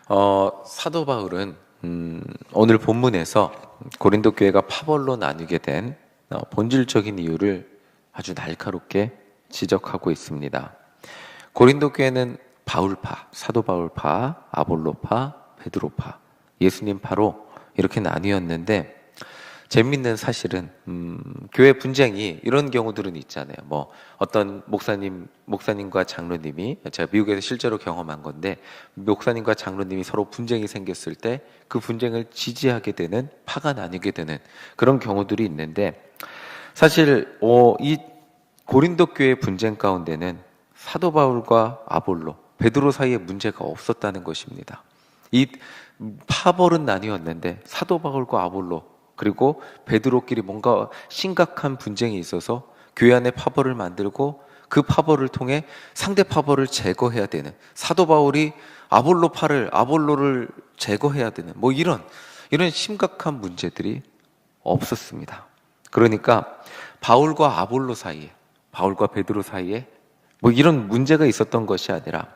사도 바울은 오늘 본문에서 고린도 교회가 파벌로 나뉘게 된 본질적인 이유를 아주 날카롭게 지적하고 있습니다. 고린도 교회는 바울파, 사도 바울파, 아볼로파, 베드로파, 예수님파로 이렇게 나뉘었는데 재밌는 사실은 교회 분쟁이 이런 경우들은 있잖아요. 뭐 어떤 목사님과 장로님이, 제가 미국에서 실제로 경험한 건데, 목사님과 장로님이 서로 분쟁이 생겼을 때 그 분쟁을 지지하게 되는, 파가 나뉘게 되는 그런 경우들이 있는데, 사실 이 고린도 교회 분쟁 가운데는 사도 바울과 아볼로, 베드로 사이에 문제가 없었다는 것입니다. 이 파벌은 나뉘었는데 사도 바울과 아볼로 그리고 베드로끼리 뭔가 심각한 분쟁이 있어서 교회 안에 파벌을 만들고 그 파벌을 통해 상대 파벌을 제거해야 되는, 사도 바울이 아볼로를 제거해야 되는 뭐 이런 심각한 문제들이 없었습니다. 그러니까 바울과 아볼로 사이에, 바울과 베드로 사이에 뭐 이런 문제가 있었던 것이 아니라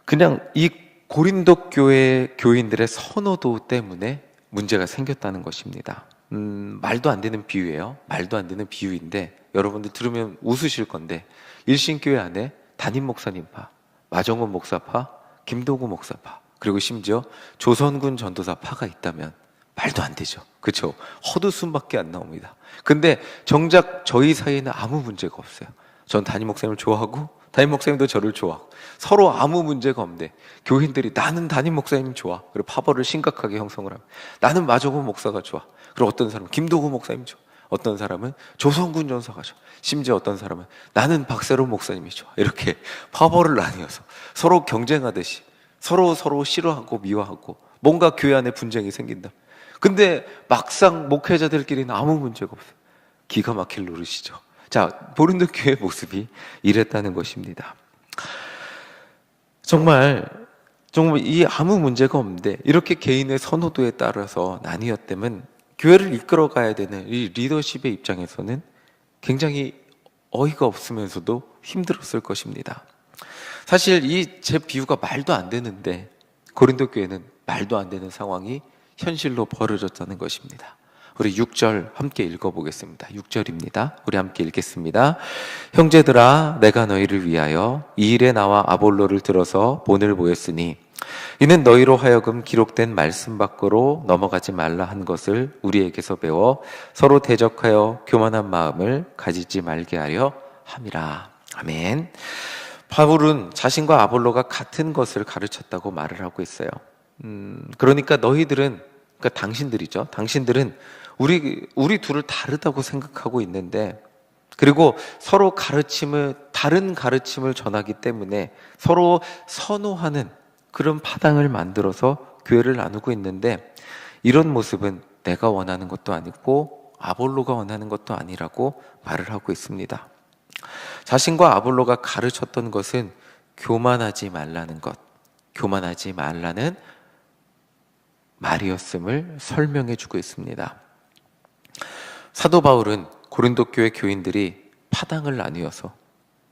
그냥 이 고린도 교회 교인들의 선호도 때문에 문제가 생겼다는 것입니다. 말도 안 되는 비유예요. 말도 안 되는 비유인데 여러분들 들으면 웃으실 건데, 일신교회 안에 담임 목사님파, 마정훈 목사파, 김도구 목사파, 그리고 심지어 조선군 전도사 파가 있다면 말도 안 되죠. 그렇죠? 헛웃음밖에 안 나옵니다. 근데 정작 저희 사이에는 아무 문제가 없어요. 전 담임 목사님을 좋아하고 담임 목사님도 저를 좋아하고 서로 아무 문제가 없는데 교인들이 나는 담임 목사님 좋아, 그리고 파벌을 심각하게 형성을 합니다. 나는 마정훈 목사가 좋아, 그리고 어떤 사람은 김도구 목사님 좋아, 어떤 사람은 조성군 전사가 좋아, 심지어 어떤 사람은 나는 박세롬 목사님이 좋아. 이렇게 파벌을 나뉘어서 서로 경쟁하듯이 서로 싫어하고 미워하고 뭔가 교회 안에 분쟁이 생긴다. 근데 막상 목회자들끼리는 아무 문제가 없어요. 기가 막힐 노릇이죠. 자, 고린도 교회의 모습이 이랬다는 것입니다. 정말 이 아무 문제가 없는데 이렇게 개인의 선호도에 따라서 나뉘었다면 교회를 이끌어 가야 되는 이 리더십의 입장에서는 굉장히 어이가 없으면서도 힘들었을 것입니다. 사실 이 제 비유가 말도 안 되는데 고린도 교회는 말도 안 되는 상황이 현실로 벌어졌다는 것입니다. 우리 6절 함께 읽어보겠습니다. 6절입니다. 우리 함께 읽겠습니다. 형제들아, 내가 너희를 위하여 이 일에 나와 아볼로를 들어서 본을 보였으니 이는 너희로 하여금 기록된 말씀 밖으로 넘어가지 말라 한 것을 우리에게서 배워 서로 대적하여 교만한 마음을 가지지 말게 하려 함이라. 아멘. 바울은 자신과 아볼로가 같은 것을 가르쳤다고 말을 하고 있어요. 그러니까 너희들은, 그러니까 당신들이죠. 당신들은 우리 둘을 다르다고 생각하고 있는데, 그리고 서로 다른 가르침을 전하기 때문에 서로 선호하는 그런 파당을 만들어서 교회를 나누고 있는데, 이런 모습은 내가 원하는 것도 아니고 아볼로가 원하는 것도 아니라고 말을 하고 있습니다. 자신과 아볼로가 가르쳤던 것은 교만하지 말라는 것, 교만하지 말라는 말이었음을 설명해 주고 있습니다. 사도 바울은 고린도 교회 교인들이 파당을 나뉘어서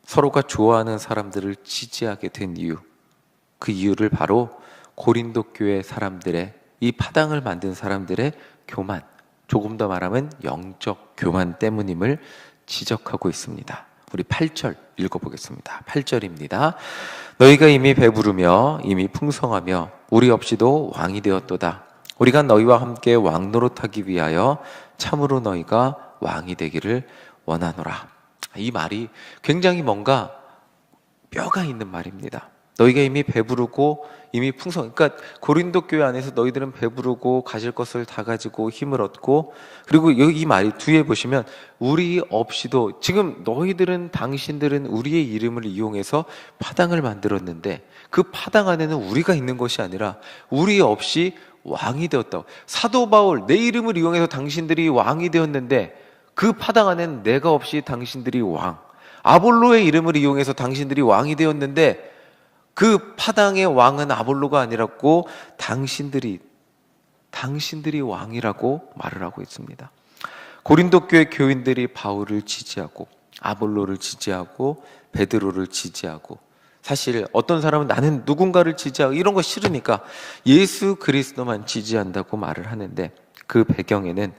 서로가 좋아하는 사람들을 지지하게 된 이유, 그 이유를 바로 고린도 교회 사람들의, 이 파당을 만든 사람들의 교만, 조금 더 말하면 영적 교만 때문임을 지적하고 있습니다. 우리 8절 읽어보겠습니다. 8절입니다. 너희가 이미 배부르며 이미 풍성하며 우리 없이도 왕이 되었도다. 우리가 너희와 함께 왕노릇하기 위하여 참으로 너희가 왕이 되기를 원하노라. 이 말이 굉장히 뭔가 뼈가 있는 말입니다. 너희가 이미 배부르고 이미 그러니까 고린도 교회 안에서 너희들은 배부르고 가질 것을 다 가지고 힘을 얻고, 그리고 여기 이 말이 뒤에 보시면 우리 없이도, 지금 당신들은 우리의 이름을 이용해서 파당을 만들었는데 그 파당 안에는 우리가 있는 것이 아니라 우리 없이 왕이 되었다고. 사도 바울, 내 이름을 이용해서 당신들이 왕이 되었는데 그 파당 안에는 내가 없이 당신들이 왕, 아볼로의 이름을 이용해서 당신들이 왕이 되었는데 그 파당의 왕은 아볼로가 아니라고 당신들이 왕이라고 말을 하고 있습니다. 고린도 교회 교인들이 바울을 지지하고 아볼로를 지지하고 베드로를 지지하고 사실 어떤 사람은 나는 누군가를 지지하고 이런 거 싫으니까 예수 그리스도만 지지한다고 말을 하는데, 그 배경에는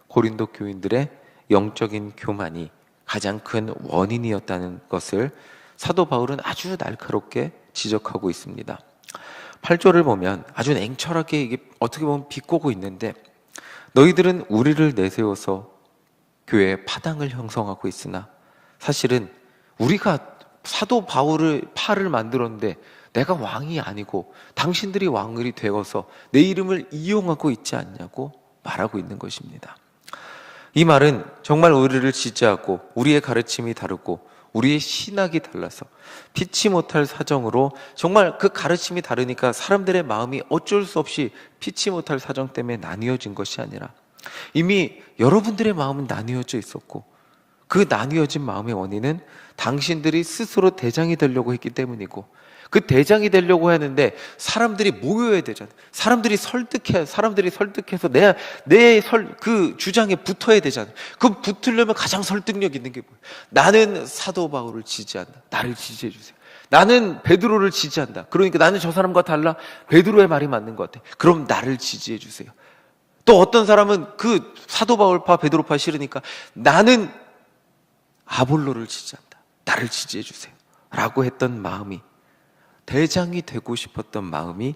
고린도 교인들의 영적인 교만이 가장 큰 원인이었다는 것을 사도 바울은 아주 날카롭게 지적하고 있습니다. 8절을 보면 아주 냉철하게 이게 어떻게 보면 비꼬고 있는데, 너희들은 우리를 내세워서 교회의 파당을 형성하고 있으나 사실은 우리가 사도 바울을 파를 만들었는데 내가 왕이 아니고 당신들이 왕이 되어서 내 이름을 이용하고 있지 않냐고 말하고 있는 것입니다. 이 말은 정말 우리를 지지하고 우리의 가르침이 다르고 우리의 신학이 달라서 피치 못할 사정으로, 정말 그 가르침이 다르니까 사람들의 마음이 어쩔 수 없이 피치 못할 사정 때문에 나뉘어진 것이 아니라 이미 여러분들의 마음은 나뉘어져 있었고, 그 나뉘어진 마음의 원인은 당신들이 스스로 대장이 되려고 했기 때문이고, 그 대장이 되려고 하는데 사람들이 모여야 되잖아요. 사람들이 설득해서 그 주장에 붙어야 되잖아요. 그 붙으려면 가장 설득력 있는 게 뭐예요? 나는 사도 바울을 지지한다. 나를 지지해 주세요. 나는 베드로를 지지한다. 그러니까 나는 저 사람과 달라. 베드로의 말이 맞는 것 같아. 그럼 나를 지지해 주세요. 또 어떤 사람은 그 사도 바울파 베드로파 싫으니까 나는 아볼로를 지지한다. 나를 지지해 주세요. 라고 했던 마음이, 대장이 되고 싶었던 마음이,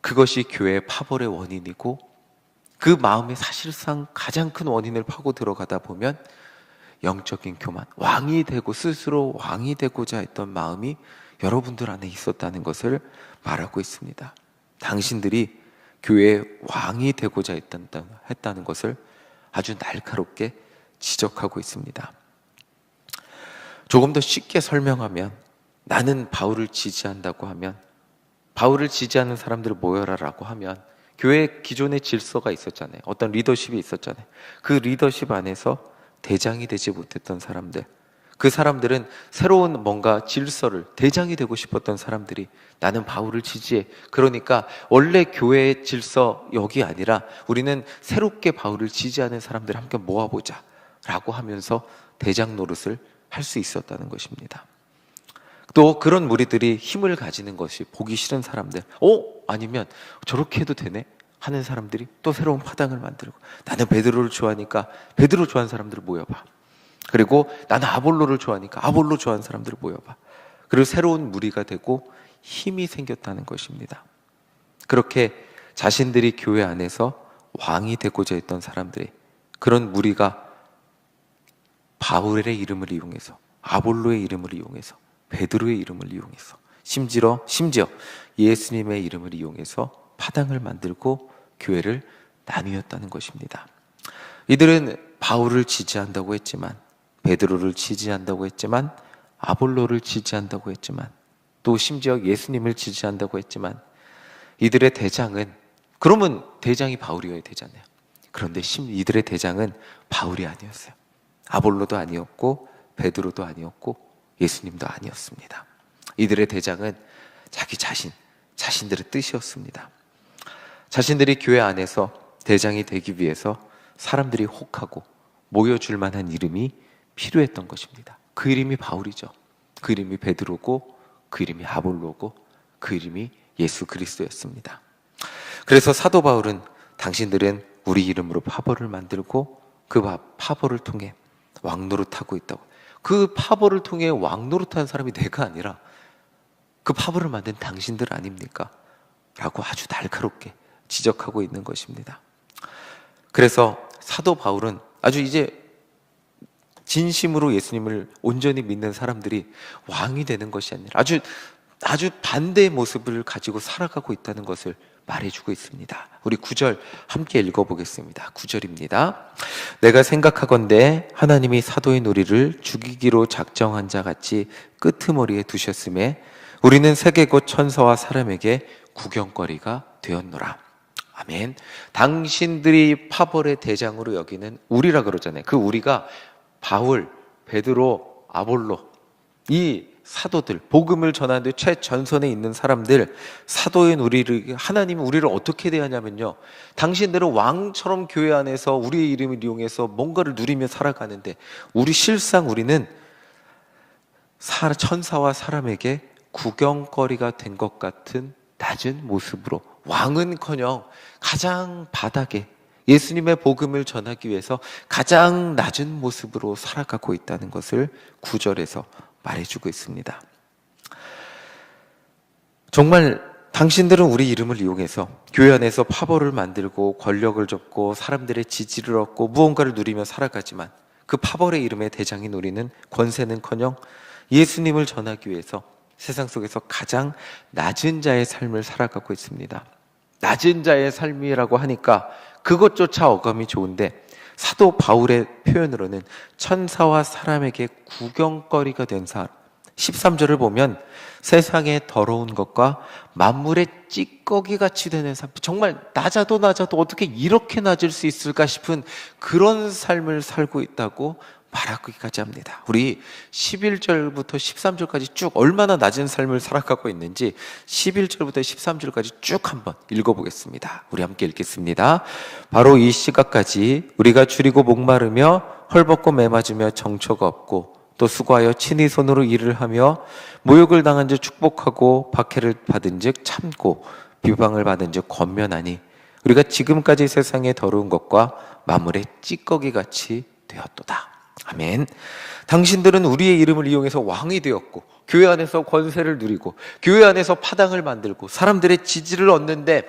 그것이 교회의 파벌의 원인이고, 그 마음의 사실상 가장 큰 원인을 파고 들어가다 보면 영적인 교만, 왕이 되고 스스로 왕이 되고자 했던 마음이 여러분들 안에 있었다는 것을 말하고 있습니다. 당신들이 교회의 왕이 되고자 했다는 것을 아주 날카롭게 지적하고 있습니다. 조금 더 쉽게 설명하면, 나는 바울을 지지한다고 하면, 바울을 지지하는 사람들을 모여라라고 하면, 교회 기존의 질서가 있었잖아요. 어떤 리더십이 있었잖아요. 그 리더십 안에서 대장이 되지 못했던 사람들, 그 사람들은 새로운 뭔가 질서를, 대장이 되고 싶었던 사람들이 나는 바울을 지지해. 그러니까 원래 교회의 질서 여기 아니라 우리는 새롭게 바울을 지지하는 사람들을 함께 모아보자 라고 하면서 대장 노릇을 할 수 있었다는 것입니다. 또 그런 무리들이 힘을 가지는 것이 보기 싫은 사람들, 아니면 저렇게 해도 되네 하는 사람들이 또 새로운 파당을 만들고, 나는 베드로를 좋아하니까 베드로 좋아하는 사람들을 모여봐. 그리고 나는 아볼로를 좋아하니까 아볼로 좋아하는 사람들을 모여봐. 그리고 새로운 무리가 되고 힘이 생겼다는 것입니다. 그렇게 자신들이 교회 안에서 왕이 되고자 했던 사람들이, 그런 무리가 바울의 이름을 이용해서, 아볼로의 이름을 이용해서, 베드로의 이름을 이용해서, 심지어 예수님의 이름을 이용해서 파당을 만들고 교회를 나누었다는 것입니다. 이들은 바울을 지지한다고 했지만, 베드로를 지지한다고 했지만, 아볼로를 지지한다고 했지만, 또 심지어 예수님을 지지한다고 했지만, 이들의 대장은, 그러면 대장이 바울이어야 되잖아요. 그런데 이들의 대장은 바울이 아니었어요. 아볼로도 아니었고 베드로도 아니었고 예수님도 아니었습니다. 이들의 대장은 자기 자신들의 뜻이었습니다. 자신들이 교회 안에서 대장이 되기 위해서 사람들이 혹하고 모여줄 만한 이름이 필요했던 것입니다. 그 이름이 바울이죠. 그 이름이 베드로고, 그 이름이 아볼로고, 그 이름이 예수 그리스도였습니다. 그래서 사도 바울은, 당신들은 우리 이름으로 파벌을 만들고 그 파벌을 통해 왕노릇하고 있다고. 그 파벌을 통해 왕노릇하는 사람이 내가 아니라 그 파벌을 만든 당신들 아닙니까? 라고 아주 날카롭게 지적하고 있는 것입니다. 그래서 사도 바울은 아주 이제 진심으로 예수님을 온전히 믿는 사람들이 왕이 되는 것이 아니라 아주 반대의 모습을 가지고 살아가고 있다는 것을 말해주고 있습니다. 우리 9절 함께 읽어보겠습니다. 9절입니다. 내가 생각하건대 하나님이 사도인 우리를 죽이기로 작정한 자 같이 끄트머리에 두셨음에 우리는 세계 곧 천사와 사람에게 구경거리가 되었노라. 아멘. 당신들이 파벌의 대장으로 여기는 우리라 그러잖아요. 그 우리가 바울, 베드로, 아볼로, 이 사도들, 복음을 전하는데 최전선에 있는 사람들, 사도인 우리를, 하나님은 우리를 어떻게 대하냐면요, 당신들은 왕처럼 교회 안에서 우리의 이름을 이용해서 뭔가를 누리며 살아가는데, 실상 우리는 천사와 사람에게 구경거리가 된 것 같은 낮은 모습으로 왕은커녕 가장 바닥에 예수님의 복음을 전하기 위해서 가장 낮은 모습으로 살아가고 있다는 것을 9절에서 말해주고 있습니다. 정말 당신들은 우리 이름을 이용해서 교회 안에서 파벌을 만들고 권력을 줬고 사람들의 지지를 얻고 무언가를 누리며 살아가지만 그 파벌의 이름의 대장인 우리는 권세는커녕 예수님을 전하기 위해서 세상 속에서 가장 낮은 자의 삶을 살아가고 있습니다. 낮은 자의 삶이라고 하니까 그것조차 어감이 좋은데 사도 바울의 표현으로는 천사와 사람에게 구경거리가 된 사람, 13절을 보면 세상의 더러운 것과 만물의 찌꺼기같이 되는 삶, 정말 낮아도 어떻게 이렇게 낮을 수 있을까 싶은 그런 삶을 살고 있다고 말하기까지 합니다. 우리 11절부터 13절까지 쭉 얼마나 낮은 삶을 살아가고 있는지 11절부터 13절까지 쭉 한번 읽어보겠습니다. 우리 함께 읽겠습니다. 바로 이 시각까지 우리가 줄이고 목마르며 헐벗고 매맞으며 정처가 없고 또 수고하여 친히 손으로 일을 하며 모욕을 당한 즉 축복하고 박해를 받은 즉 참고 비방을 받은 즉 권면하니 우리가 지금까지 세상의 더러운 것과 만물의 찌꺼기같이 되었도다. 아멘. 당신들은 우리의 이름을 이용해서 왕이 되었고 교회 안에서 권세를 누리고 교회 안에서 파당을 만들고 사람들의 지지를 얻는데,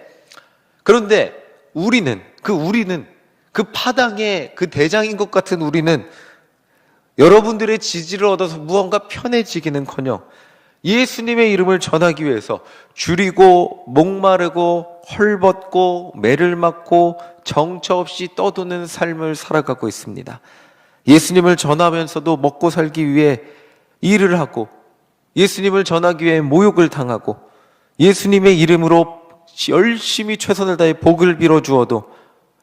그런데 우리는 그 파당의 그 대장인 것 같은 우리는 여러분들의 지지를 얻어서 무언가 편해지기는커녕 예수님의 이름을 전하기 위해서 줄이고 목마르고 헐벗고 매를 맞고 정처 없이 떠도는 삶을 살아가고 있습니다. 예수님을 전하면서도 먹고 살기 위해 일을 하고 예수님을 전하기 위해 모욕을 당하고 예수님의 이름으로 열심히 최선을 다해 복을 빌어주어도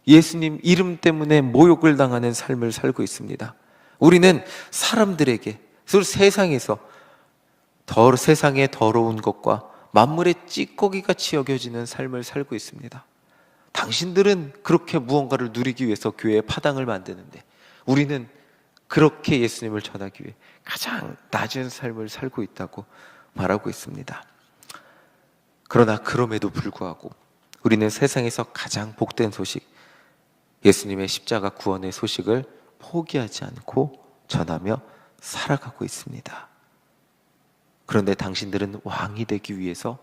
예수님 이름 때문에 모욕을 당하는 삶을 살고 있습니다. 우리는 사람들에게, 세상에서 세상의 더러운 것과 만물의 찌꺼기같이 여겨지는 삶을 살고 있습니다. 당신들은 그렇게 무언가를 누리기 위해서 교회에 파당을 만드는데 우리는 그렇게 예수님을 전하기 위해 가장 낮은 삶을 살고 있다고 말하고 있습니다. 그러나 그럼에도 불구하고 우리는 세상에서 가장 복된 소식, 예수님의 십자가 구원의 소식을 포기하지 않고 전하며 살아가고 있습니다. 그런데 당신들은 왕이 되기 위해서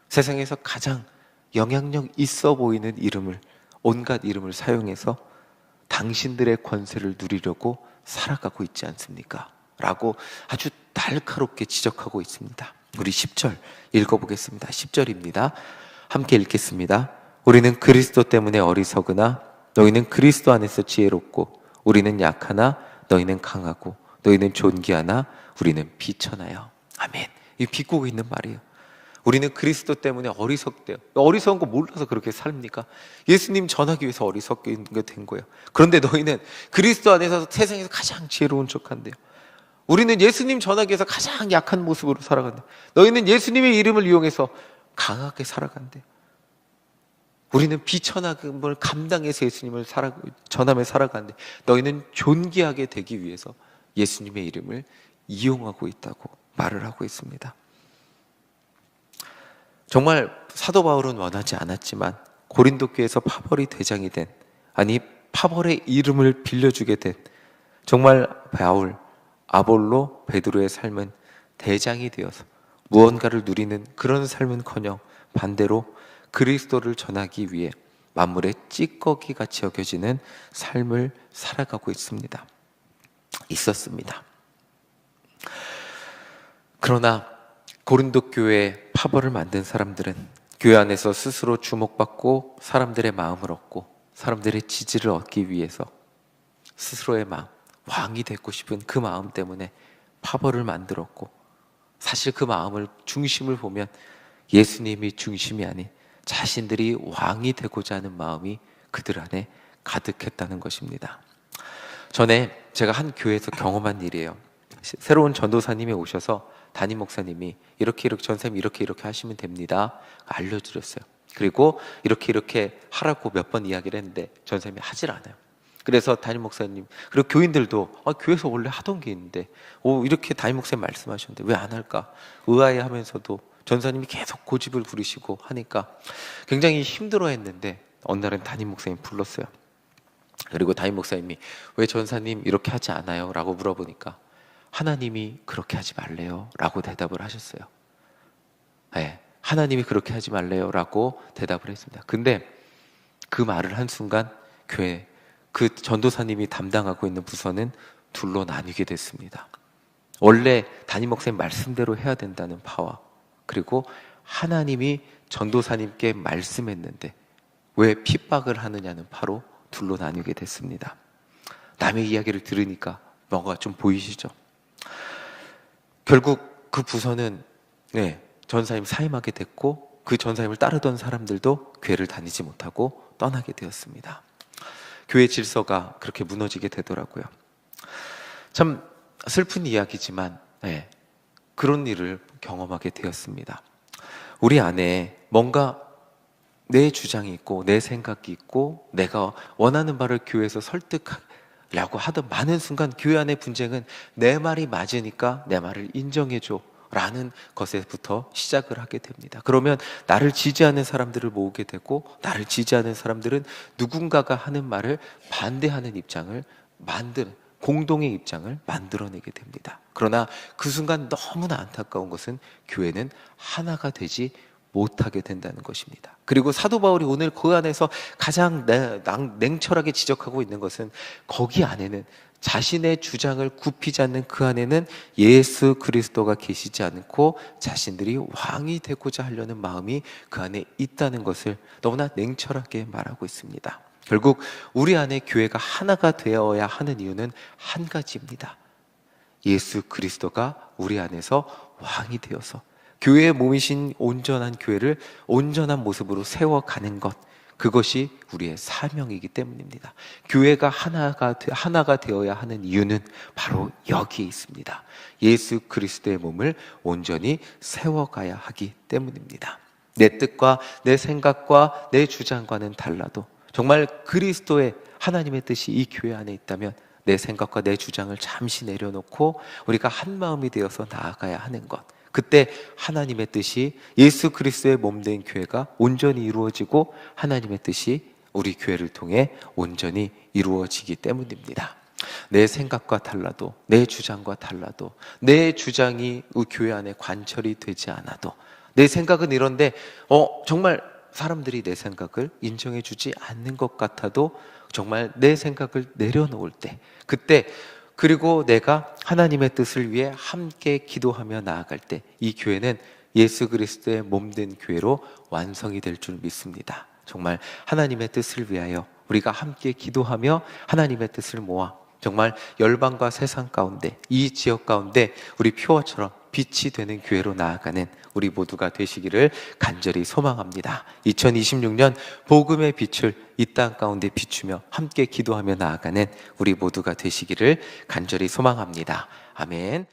세상에서 가장 영향력 있어 보이는 이름을, 온갖 이름을 사용해서 당신들의 권세를 누리려고 살아가고 있지 않습니까? 라고 아주 날카롭게 지적하고 있습니다. 우리 10절 읽어보겠습니다. 10절입니다. 함께 읽겠습니다. 우리는 그리스도 때문에 어리석으나 너희는 그리스도 안에서 지혜롭고 우리는 약하나 너희는 강하고 너희는 존귀하나 우리는 비천하여. 아멘. 이 비꼬고 있는 말이에요. 우리는 그리스도 때문에 어리석대요. 어리석은 거 몰라서 그렇게 삽니까? 예수님 전하기 위해서 어리석게 된 거예요. 그런데 너희는 그리스도 안에서 세상에서 가장 지혜로운 척한대요. 우리는 예수님 전하기 위해서 가장 약한 모습으로 살아간대요. 너희는 예수님의 이름을 이용해서 강하게 살아간대요. 우리는 비천함을 감당해서 예수님을 전하며 살아가는데 너희는 존귀하게 되기 위해서 예수님의 이름을 이용하고 있다고 말을 하고 있습니다. 정말 사도 바울은 원하지 않았지만 고린도 교회에서 파벌이 대장이 된, 아니 파벌의 이름을 빌려주게 된 정말 바울, 아볼로, 베드로의 삶은 대장이 되어서 무언가를 누리는 그런 삶은커녕 반대로 그리스도를 전하기 위해 만물의 찌꺼기같이 여겨지는 삶을 살아가고 있었습니다. 그러나 고린도 교회에 파벌을 만든 사람들은 교회 안에서 스스로 주목받고 사람들의 마음을 얻고 사람들의 지지를 얻기 위해서 스스로의 마음, 왕이 되고 싶은 그 마음 때문에 파벌을 만들었고, 사실 그 마음을 중심을 보면 예수님이 중심이 아닌 자신들이 왕이 되고자 하는 마음이 그들 안에 가득했다는 것입니다. 전에 제가 한 교회에서 경험한 일이에요. 새로운 전도사님이 오셔서 담임 목사님이 이렇게 전사님 이렇게 하시면 됩니다 알려드렸어요. 그리고 이렇게 하라고 몇 번 이야기를 했는데 전사님이 하질 않아요. 그래서 담임 목사님 그리고 교인들도 교회에서 원래 하던 게 있는데 이렇게 담임 목사님 말씀하셨는데 왜 안 할까 의아해하면서도 전사님이 계속 고집을 부리시고 하니까 굉장히 힘들어했는데 어느 날은 담임 목사님 불렀어요. 그리고 담임 목사님이 왜 전사님 이렇게 하지 않아요? 라고 물어보니까 하나님이 그렇게 하지 말래요 라고 대답을 하셨어요. 네, 하나님이 그렇게 하지 말래요 라고 대답을 했습니다. 근데 그 말을 한 순간 교회 그 전도사님이 담당하고 있는 부서는 둘로 나뉘게 됐습니다. 원래 담임 목사님 말씀대로 해야 된다는 파와 그리고 하나님이 전도사님께 말씀했는데 왜 핍박을 하느냐는 파로 둘로 나뉘게 됐습니다. 남의 이야기를 들으니까 뭔가 좀 보이시죠? 결국 그 부서는 전사님 사임하게 됐고 그 전사님을 따르던 사람들도 교회를 다니지 못하고 떠나게 되었습니다. 교회 질서가 그렇게 무너지게 되더라고요. 참 슬픈 이야기지만 그런 일을 경험하게 되었습니다. 우리 안에 뭔가 내 주장이 있고 내 생각이 있고 내가 원하는 바를 교회에서 설득하려고 하던 많은 순간 교회 안의 분쟁은 내 말이 맞으니까 내 말을 인정해줘 라는 것에부터 시작을 하게 됩니다. 그러면 나를 지지하는 사람들을 모으게 되고 나를 지지하는 사람들은 누군가가 하는 말을 반대하는 입장을 공동의 입장을 만들어내게 됩니다. 그러나 그 순간 너무나 안타까운 것은 교회는 하나가 되지 못하게 된다는 것입니다. 그리고 사도 바울이 오늘 그 안에서 가장 냉철하게 지적하고 있는 것은 거기 안에는 자신의 주장을 굽히지 않는 그 안에는 예수 그리스도가 계시지 않고 자신들이 왕이 되고자 하려는 마음이 그 안에 있다는 것을 너무나 냉철하게 말하고 있습니다. 결국 우리 안에 교회가 하나가 되어야 하는 이유는 한 가지입니다. 예수 그리스도가 우리 안에서 왕이 되어서 교회의 몸이신 온전한 교회를 온전한 모습으로 세워가는 것, 그것이 우리의 사명이기 때문입니다. 교회가 하나가 되어야 하는 이유는 바로 여기에 있습니다. 예수 그리스도의 몸을 온전히 세워가야 하기 때문입니다. 내 뜻과 내 생각과 내 주장과는 달라도 정말 그리스도의 하나님의 뜻이 이 교회 안에 있다면 내 생각과 내 주장을 잠시 내려놓고 우리가 한 마음이 되어서 나아가야 하는 것, 그때 하나님의 뜻이 예수 그리스도의 몸된 교회가 온전히 이루어지고 하나님의 뜻이 우리 교회를 통해 온전히 이루어지기 때문입니다. 내 생각과 달라도 내 주장과 달라도 내 주장이 우리 교회 안에 관철이 되지 않아도 내 생각은 이런데 정말 사람들이 내 생각을 인정해 주지 않는 것 같아도 정말 내 생각을 내려놓을 때 그때 그리고 내가 하나님의 뜻을 위해 함께 기도하며 나아갈 때 이 교회는 예수 그리스도의 몸된 교회로 완성이 될 줄 믿습니다. 정말 하나님의 뜻을 위하여 우리가 함께 기도하며 하나님의 뜻을 모아 정말 열방과 세상 가운데 이 지역 가운데 우리 표어처럼 빛이 되는 교회로 나아가는 우리 모두가 되시기를 간절히 소망합니다. 2026년 복음의 빛을 이 땅 가운데 비추며 함께 기도하며 나아가는 우리 모두가 되시기를 간절히 소망합니다. 아멘.